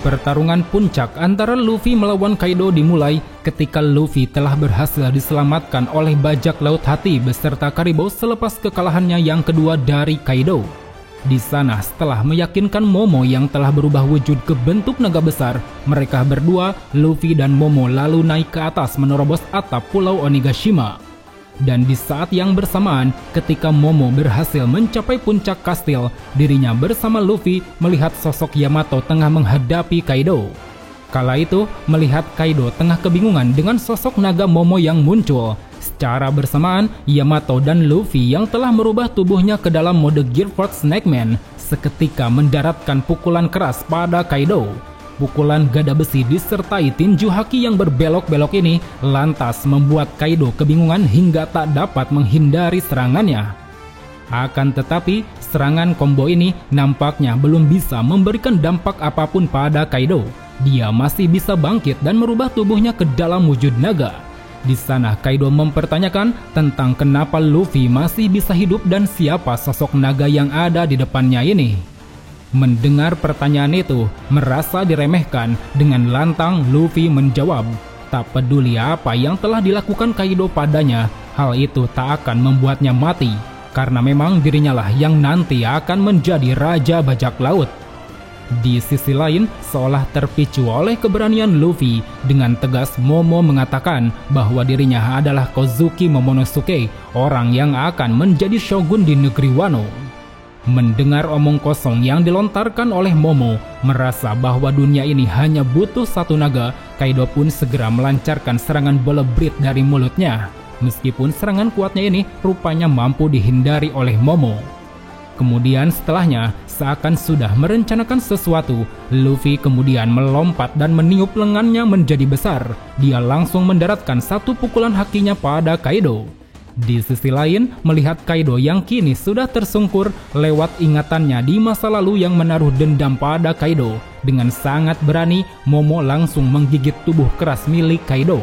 Pertarungan puncak antara Luffy melawan Kaido dimulai ketika Luffy telah berhasil diselamatkan oleh bajak laut hati beserta Karibo selepas kekalahannya yang kedua dari Kaido. Di sana, setelah meyakinkan Momo yang telah berubah wujud ke bentuk naga besar, mereka berdua, Luffy dan Momo lalu naik ke atas menerobos atap Pulau Onigashima. Dan di saat yang bersamaan, ketika Momo berhasil mencapai puncak kastil, dirinya bersama Luffy melihat sosok Yamato tengah menghadapi Kaido. Kala itu, melihat Kaido tengah kebingungan dengan sosok naga Momo yang muncul, secara bersamaan Yamato dan Luffy yang telah merubah tubuhnya ke dalam mode Gear Force Snakeman seketika mendaratkan pukulan keras pada Kaido. Pukulan gada besi disertai tinju haki yang berbelok-belok ini lantas membuat Kaido kebingungan hingga tak dapat menghindari serangannya. Akan tetapi, serangan combo ini nampaknya belum bisa memberikan dampak apapun pada Kaido. Dia masih bisa bangkit dan merubah tubuhnya ke dalam wujud naga. Di sana Kaido mempertanyakan tentang kenapa Luffy masih bisa hidup dan siapa sosok naga yang ada di depannya ini. Mendengar pertanyaan itu, merasa diremehkan, dengan lantang Luffy menjawab, tak peduli apa yang telah dilakukan Kaido padanya, hal itu tak akan membuatnya mati, karena memang dirinya lah yang nanti akan menjadi Raja Bajak Laut. Di sisi lain, seolah terpicu oleh keberanian Luffy, dengan tegas Momo mengatakan bahwa dirinya adalah Kozuki Momonosuke, orang yang akan menjadi shogun di negeri Wano. Mendengar omong kosong yang dilontarkan oleh Momo, merasa bahwa dunia ini hanya butuh satu naga, Kaido pun segera melancarkan serangan bola brit dari mulutnya. Meskipun serangan kuatnya ini rupanya mampu dihindari oleh Momo. Kemudian setelahnya, seakan sudah merencanakan sesuatu, Luffy kemudian melompat dan meniup lengannya menjadi besar. Dia langsung mendaratkan satu pukulan hakinya pada Kaido. Di sisi lain, melihat Kaido yang kini sudah tersungkur lewat ingatannya di masa lalu yang menaruh dendam pada Kaido, dengan sangat berani Momo langsung menggigit tubuh keras milik Kaido.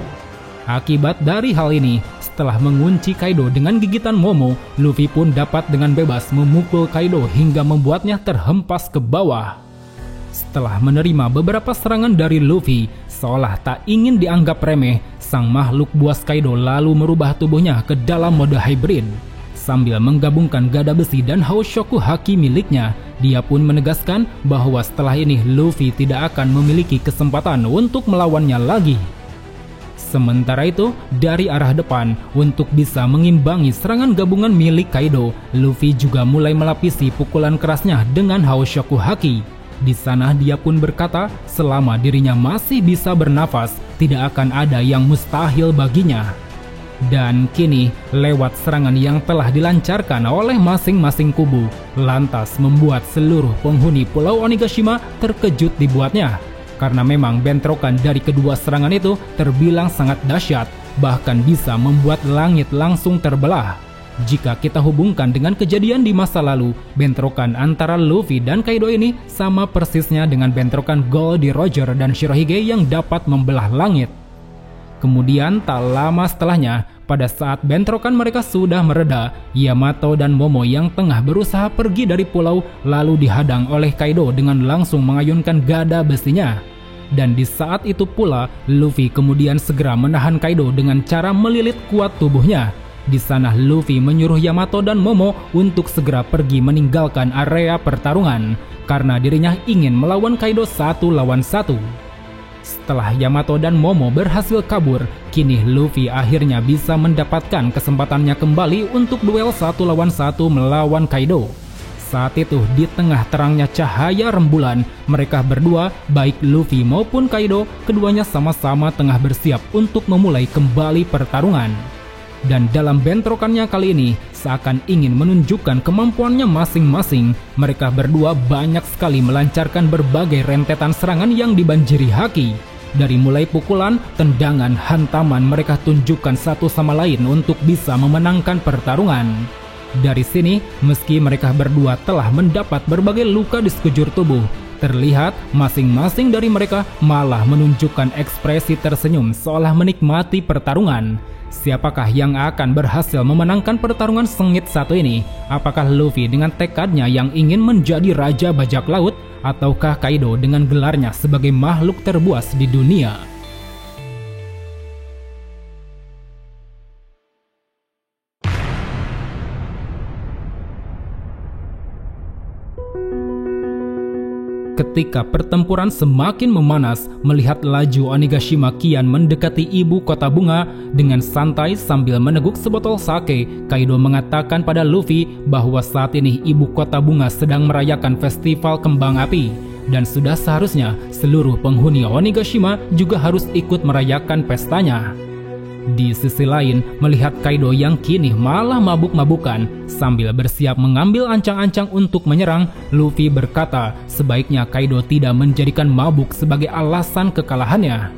Akibat dari hal ini, setelah mengunci Kaido dengan gigitan Momo, Luffy pun dapat dengan bebas memukul Kaido hingga membuatnya terhempas ke bawah. Setelah menerima beberapa serangan dari Luffy, seolah tak ingin dianggap remeh, sang makhluk buas Kaido lalu merubah tubuhnya ke dalam mode hybrid. Sambil menggabungkan gada besi dan Haoshoku haki miliknya, dia pun menegaskan bahwa setelah ini Luffy tidak akan memiliki kesempatan untuk melawannya lagi. Sementara itu, dari arah depan, untuk bisa mengimbangi serangan gabungan milik Kaido, Luffy juga mulai melapisi pukulan kerasnya dengan Haoshoku haki. Di sana dia pun berkata, selama dirinya masih bisa bernafas, tidak akan ada yang mustahil baginya. Dan kini, lewat serangan yang telah dilancarkan oleh masing-masing kubu, lantas membuat seluruh penghuni Pulau Onigashima terkejut dibuatnya. Karena memang bentrokan dari kedua serangan itu terbilang sangat dahsyat, bahkan bisa membuat langit langsung terbelah. Jika kita hubungkan dengan kejadian di masa lalu, bentrokan antara Luffy dan Kaido ini sama persisnya dengan bentrokan Goldie Roger dan Shirohige yang dapat membelah langit. Kemudian tak lama setelahnya, pada saat bentrokan mereka sudah mereda, Yamato dan Momo yang tengah berusaha pergi dari pulau lalu dihadang oleh Kaido dengan langsung mengayunkan gada besinya. Dan di saat itu pula, Luffy kemudian segera menahan Kaido dengan cara melilit kuat tubuhnya. Di sana Luffy menyuruh Yamato dan Momo untuk segera pergi meninggalkan area pertarungan, karena dirinya ingin melawan Kaido 1 lawan 1. Setelah Yamato dan Momo berhasil kabur, kini Luffy akhirnya bisa mendapatkan kesempatannya kembali untuk duel 1 lawan 1 melawan Kaido. Saat itu di tengah terangnya cahaya rembulan, mereka berdua, baik Luffy maupun Kaido, keduanya sama-sama tengah bersiap untuk memulai kembali pertarungan. Dan dalam bentrokannya kali ini, seakan ingin menunjukkan kemampuannya masing-masing, mereka berdua banyak sekali melancarkan berbagai rentetan serangan yang dibanjiri haki. Dari mulai pukulan, tendangan, hantaman mereka tunjukkan satu sama lain untuk bisa memenangkan pertarungan. Dari sini, meski mereka berdua telah mendapat berbagai luka di sekujur tubuh, Terlihat masing-masing dari mereka malah menunjukkan ekspresi tersenyum seolah menikmati pertarungan. Siapakah yang akan berhasil memenangkan pertarungan sengit satu ini? Apakah Luffy dengan tekadnya yang ingin menjadi raja bajak laut, ataukah Kaido dengan gelarnya sebagai makhluk terbuas di dunia? Ketika pertempuran semakin memanas, melihat laju Onigashima kian mendekati ibu kota bunga, dengan santai sambil meneguk sebotol sake, Kaido mengatakan pada Luffy bahwa saat ini ibu kota bunga sedang merayakan festival kembang api, dan sudah seharusnya seluruh penghuni Onigashima juga harus ikut merayakan pestanya. Di sisi lain, melihat Kaido yang kini malah mabuk-mabukan sambil bersiap mengambil ancang-ancang untuk menyerang, Luffy berkata sebaiknya Kaido tidak menjadikan mabuk sebagai alasan kekalahannya.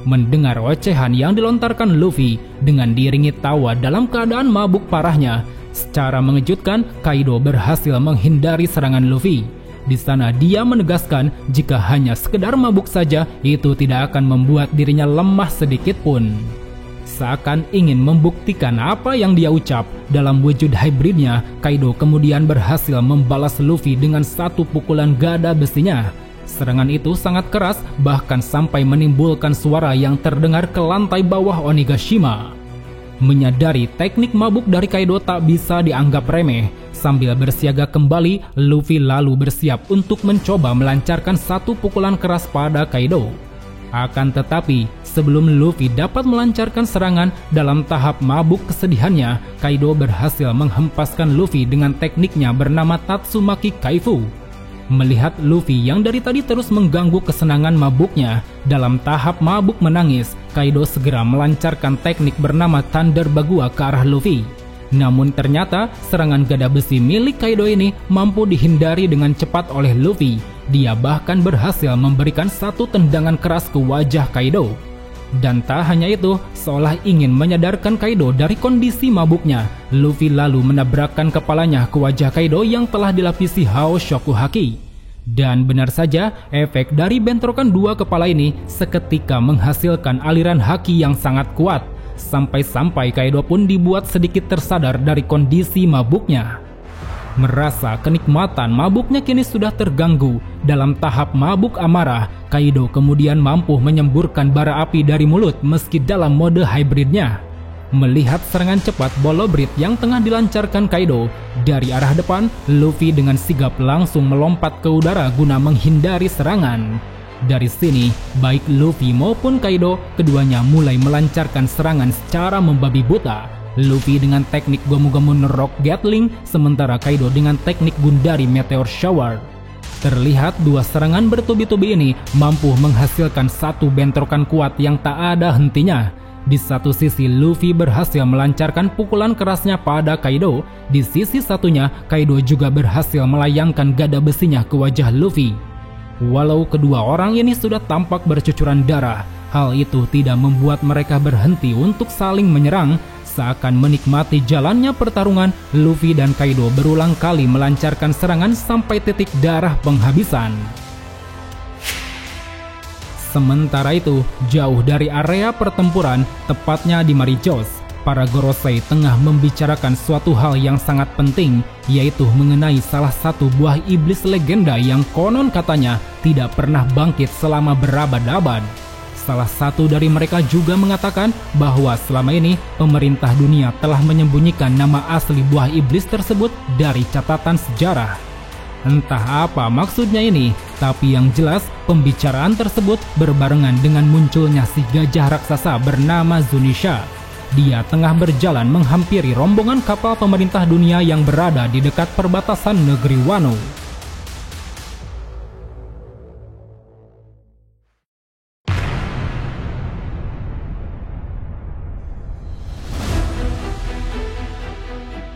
Mendengar ocehan yang dilontarkan Luffy dengan diiringi tawa dalam keadaan mabuk parahnya, secara mengejutkan Kaido berhasil menghindari serangan Luffy. Di sana dia menegaskan jika hanya sekedar mabuk saja itu tidak akan membuat dirinya lemah sedikit pun. Seakan ingin membuktikan apa yang dia ucap, dalam wujud hybridnya, Kaido kemudian berhasil membalas Luffy dengan satu pukulan gada besinya. Serangan itu sangat keras, bahkan sampai menimbulkan suara yang terdengar ke lantai bawah Onigashima. Menyadari teknik mabuk dari Kaido tak bisa dianggap remeh, sambil bersiaga kembali, Luffy lalu bersiap untuk mencoba melancarkan satu pukulan keras pada Kaido. Akan tetapi, sebelum Luffy dapat melancarkan serangan dalam tahap mabuk kesedihannya, Kaido berhasil menghempaskan Luffy dengan tekniknya bernama Tatsumaki Kaifu. Melihat Luffy yang dari tadi terus mengganggu kesenangan mabuknya, dalam tahap mabuk menangis, Kaido segera melancarkan teknik bernama Thunder Bagua ke arah Luffy. Namun ternyata serangan gada besi milik Kaido ini mampu dihindari dengan cepat oleh Luffy. Dia bahkan berhasil memberikan satu tendangan keras ke wajah Kaido. Dan tak hanya itu, seolah ingin menyadarkan Kaido dari kondisi mabuknya, Luffy lalu menabrakkan kepalanya ke wajah Kaido yang telah dilapisi Hao Shoku Haki. Dan benar saja, efek dari bentrokan dua kepala ini seketika menghasilkan aliran haki yang sangat kuat. Sampai-sampai Kaido pun dibuat sedikit tersadar dari kondisi mabuknya. Merasa kenikmatan mabuknya kini sudah terganggu, dalam tahap mabuk amarah, Kaido kemudian mampu menyemburkan bara api dari mulut meski dalam mode hybridnya. Melihat serangan cepat Bolobrit yang tengah dilancarkan Kaido, dari arah depan, Luffy dengan sigap langsung melompat ke udara guna menghindari serangan. Dari sini, baik Luffy maupun Kaido, keduanya mulai melancarkan serangan secara membabi buta. Luffy dengan teknik Gomu-Gomu Rock Gatling, sementara Kaido dengan teknik Gundari Meteor Shower. Terlihat dua serangan bertubi-tubi ini mampu menghasilkan satu bentrokan kuat yang tak ada hentinya. Di satu sisi Luffy berhasil melancarkan pukulan kerasnya pada Kaido, di sisi satunya Kaido juga berhasil melayangkan gada besinya ke wajah Luffy. Walau kedua orang ini sudah tampak bercucuran darah, hal itu tidak membuat mereka berhenti untuk saling menyerang. Seakan menikmati jalannya pertarungan, Luffy dan Kaido berulang kali melancarkan serangan sampai titik darah penghabisan. Sementara itu, jauh dari area pertempuran, tepatnya di Marijos, para Gorosei tengah membicarakan suatu hal yang sangat penting, yaitu mengenai salah satu buah iblis legenda yang konon katanya tidak pernah bangkit selama berabad-abad. Salah satu dari mereka juga mengatakan bahwa selama ini pemerintah dunia telah menyembunyikan nama asli buah iblis tersebut dari catatan sejarah. Entah apa maksudnya ini, tapi yang jelas pembicaraan tersebut berbarengan dengan munculnya si gajah raksasa bernama Zunisha. Dia tengah berjalan menghampiri rombongan kapal pemerintah dunia yang berada di dekat perbatasan negeri Wano.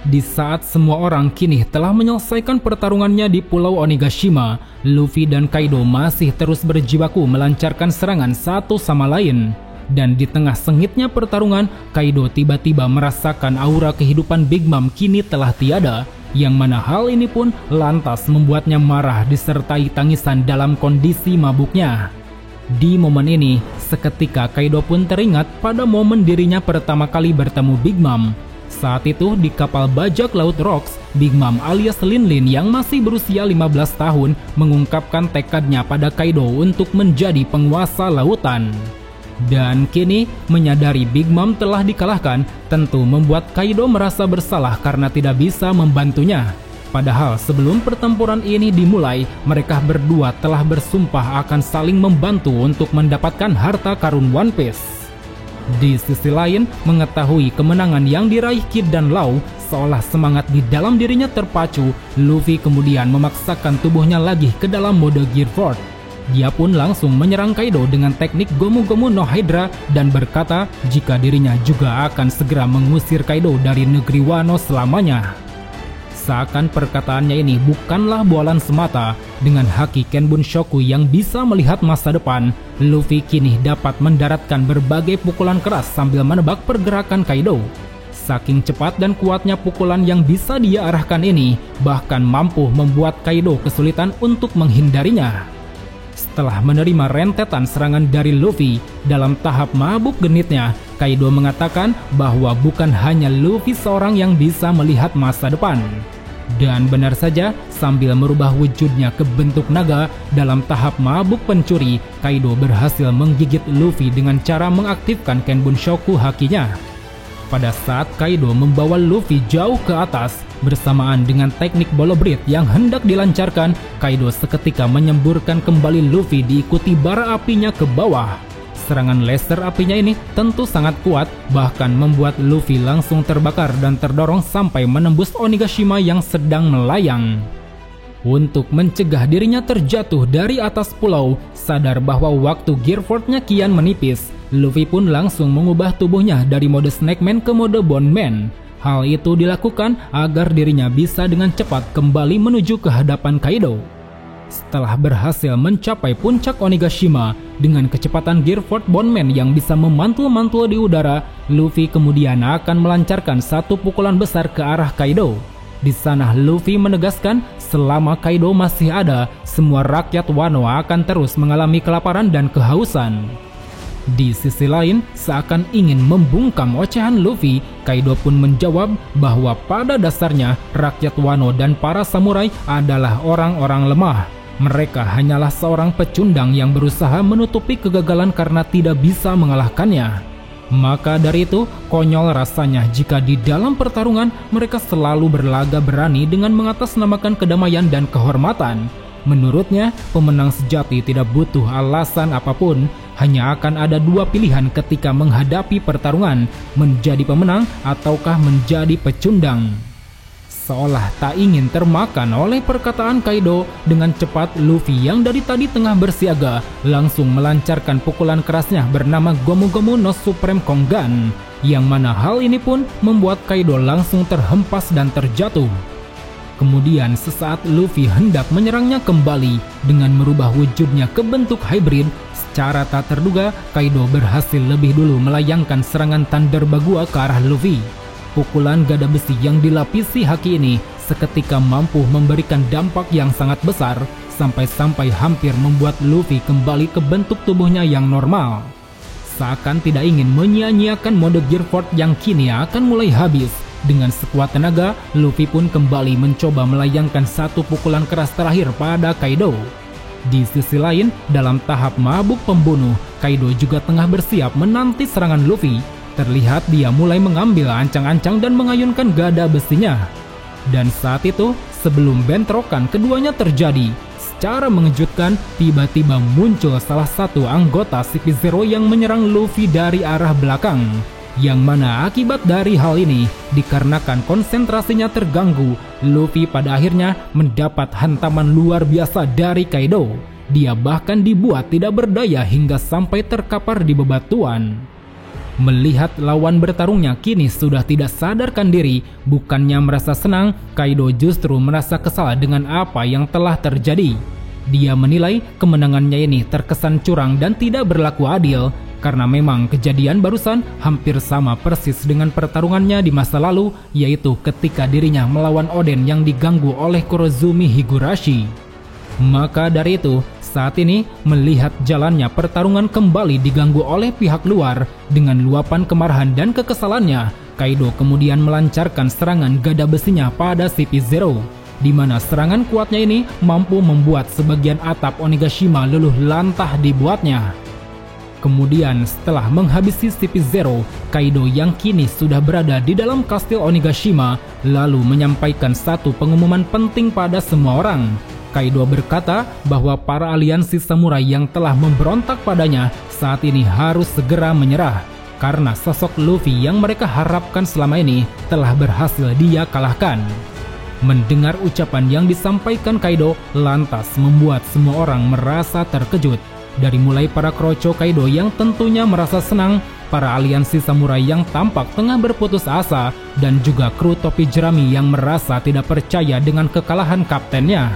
Di saat semua orang kini telah menyelesaikan pertarungannya di Pulau Onigashima, Luffy dan Kaido masih terus berjibaku melancarkan serangan satu sama lain. Dan di tengah sengitnya pertarungan, Kaido tiba-tiba merasakan aura kehidupan Big Mom kini telah tiada, yang mana hal ini pun lantas membuatnya marah disertai tangisan dalam kondisi mabuknya. Di momen ini, seketika Kaido pun teringat pada momen dirinya pertama kali bertemu Big Mom. Saat itu di kapal bajak laut Rocks, Big Mom alias Lin Lin yang masih berusia 15 tahun mengungkapkan tekadnya pada Kaido untuk menjadi penguasa lautan. Dan kini, menyadari Big Mom telah dikalahkan, tentu membuat Kaido merasa bersalah karena tidak bisa membantunya. Padahal sebelum pertempuran ini dimulai, mereka berdua telah bersumpah akan saling membantu untuk mendapatkan harta karun One Piece. Di sisi lain, mengetahui kemenangan yang diraih Kid dan Law, seolah semangat di dalam dirinya terpacu, Luffy kemudian memaksakan tubuhnya lagi ke dalam mode Gear Force. Dia pun langsung menyerang Kaido dengan teknik Gomu Gomu no Hydra dan berkata jika dirinya juga akan segera mengusir Kaido dari negeri Wano selamanya. Seakan perkataannya ini bukanlah bualan semata, dengan haki Kenbun Shoku yang bisa melihat masa depan, Luffy kini dapat mendaratkan berbagai pukulan keras sambil menebak pergerakan Kaido. Saking cepat dan kuatnya pukulan yang bisa dia arahkan ini, bahkan mampu membuat Kaido kesulitan untuk menghindarinya. Setelah menerima rentetan serangan dari Luffy, dalam tahap mabuk genitnya, Kaido mengatakan bahwa bukan hanya Luffy seorang yang bisa melihat masa depan. Dan benar saja, sambil merubah wujudnya ke bentuk naga, dalam tahap mabuk pencuri, Kaido berhasil menggigit Luffy dengan cara mengaktifkan Kenbun Shoku hakinya. Pada saat Kaido membawa Luffy jauh ke atas, bersamaan dengan teknik bolo breath yang hendak dilancarkan, Kaido seketika menyemburkan kembali Luffy diikuti bara apinya ke bawah. Serangan laser apinya ini tentu sangat kuat, bahkan membuat Luffy langsung terbakar dan terdorong sampai menembus Onigashima yang sedang melayang. Untuk mencegah dirinya terjatuh dari atas pulau, sadar bahwa waktu Gear Force-nya kian menipis, Luffy pun langsung mengubah tubuhnya dari mode Snake Man ke mode Bone Man. Hal itu dilakukan agar dirinya bisa dengan cepat kembali menuju ke hadapan Kaido. Setelah berhasil mencapai puncak Onigashima dengan kecepatan Gear Force Bone Man yang bisa memantul-mantul di udara, Luffy kemudian akan melancarkan satu pukulan besar ke arah Kaido. Di sana Luffy menegaskan selama Kaido masih ada, semua rakyat Wano akan terus mengalami kelaparan dan kehausan. Di sisi lain, seakan ingin membungkam ocehan Luffy, Kaido pun menjawab bahwa pada dasarnya rakyat Wano dan para samurai adalah orang-orang lemah. Mereka hanyalah seorang pecundang yang berusaha menutupi kegagalan karena tidak bisa mengalahkannya. Maka dari itu, konyol rasanya jika di dalam pertarungan mereka selalu berlaga berani dengan mengatasnamakan kedamaian dan kehormatan. Menurutnya, pemenang sejati tidak butuh alasan apapun, hanya akan ada dua pilihan ketika menghadapi pertarungan, menjadi pemenang ataukah menjadi pecundang. Seolah tak ingin termakan oleh perkataan Kaido, dengan cepat Luffy yang dari tadi tengah bersiaga langsung melancarkan pukulan kerasnya bernama Gomu Gomu no Supreme Kongan, yang mana hal ini pun membuat Kaido langsung terhempas dan terjatuh. Kemudian sesaat Luffy hendak menyerangnya kembali dengan merubah wujudnya ke bentuk hybrid, secara tak terduga Kaido berhasil lebih dulu melayangkan serangan Thunder Bagua ke arah Luffy. Pukulan gada besi yang dilapisi haki ini seketika mampu memberikan dampak yang sangat besar, sampai-sampai hampir membuat Luffy kembali ke bentuk tubuhnya yang normal. Seakan tidak ingin menyia-nyiakan mode Gear Force yang kini akan mulai habis, dengan sekuat tenaga, Luffy pun kembali mencoba melayangkan satu pukulan keras terakhir pada Kaido. Di sisi lain, dalam tahap mabuk pembunuh, Kaido juga tengah bersiap menanti serangan Luffy. Terlihat dia mulai mengambil ancang-ancang dan mengayunkan gada besinya. Dan saat itu, sebelum bentrokan keduanya terjadi, secara mengejutkan, tiba-tiba muncul salah satu anggota CP0 yang menyerang Luffy dari arah belakang. Yang mana akibat dari hal ini, dikarenakan konsentrasinya terganggu, Luffy pada akhirnya mendapat hantaman luar biasa dari Kaido. Dia bahkan dibuat tidak berdaya hingga sampai terkapar di bebatuan. Melihat lawan bertarungnya kini sudah tidak sadarkan diri, bukannya merasa senang, Kaido justru merasa kesal dengan apa yang telah terjadi. Dia menilai kemenangannya ini terkesan curang dan tidak berlaku adil karena memang kejadian barusan hampir sama persis dengan pertarungannya di masa lalu, yaitu ketika dirinya melawan Oden yang diganggu oleh Kurozumi Higurashi. Maka dari itu, saat ini melihat jalannya pertarungan kembali diganggu oleh pihak luar dengan luapan kemarahan dan kekesalannya, Kaido kemudian melancarkan serangan gada besinya pada CP0, di mana serangan kuatnya ini mampu membuat sebagian atap Onigashima luluh lantah dibuatnya. Kemudian setelah menghabisi CP0, Kaido yang kini sudah berada di dalam kastil Onigashima lalu menyampaikan satu pengumuman penting pada semua orang. Kaido berkata bahwa para aliansi samurai yang telah memberontak padanya saat ini harus segera menyerah, karena sosok Luffy yang mereka harapkan selama ini telah berhasil dia kalahkan. Mendengar ucapan yang disampaikan Kaido lantas membuat semua orang merasa terkejut. Dari mulai para kroco Kaido yang tentunya merasa senang, para aliansi samurai yang tampak tengah berputus asa, dan juga kru topi jerami yang merasa tidak percaya dengan kekalahan kaptennya.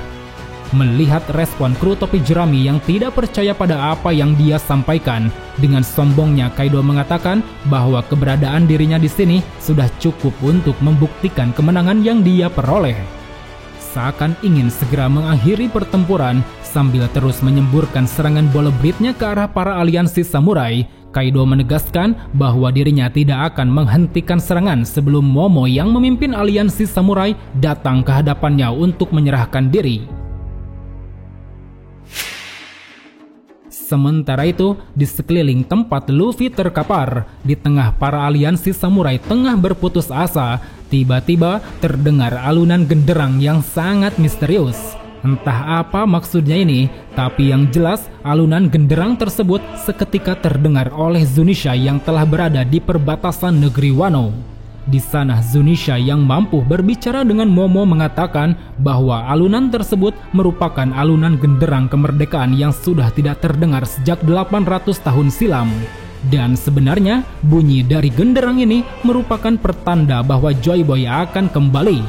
Melihat respon kru topi jerami yang tidak percaya pada apa yang dia sampaikan, dengan sombongnya Kaido mengatakan bahwa keberadaan dirinya di sini sudah cukup untuk membuktikan kemenangan yang dia peroleh. Seakan ingin segera mengakhiri pertempuran sambil terus menyemburkan serangan bola beritnya ke arah para aliansi samurai, Kaido menegaskan bahwa dirinya tidak akan menghentikan serangan sebelum Momo yang memimpin aliansi samurai datang ke hadapannya untuk menyerahkan diri. Sementara itu, di sekeliling tempat Luffy terkapar, di tengah para aliansi samurai tengah berputus asa, tiba-tiba terdengar alunan genderang yang sangat misterius. Entah apa maksudnya ini, tapi yang jelas alunan genderang tersebut seketika terdengar oleh Zunisha yang telah berada di perbatasan negeri Wano. Di sana Zunisha yang mampu berbicara dengan Momo mengatakan bahwa alunan tersebut merupakan alunan genderang kemerdekaan yang sudah tidak terdengar sejak 800 tahun silam. Dan sebenarnya bunyi dari genderang ini merupakan pertanda bahwa Joy Boy akan kembali.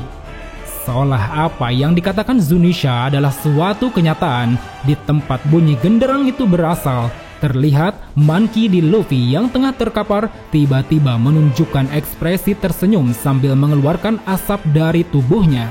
Seolah apa yang dikatakan Zunisha adalah suatu kenyataan, di tempat bunyi genderang itu berasal, terlihat Monkey D. Luffy yang tengah terkapar tiba-tiba menunjukkan ekspresi tersenyum sambil mengeluarkan asap dari tubuhnya.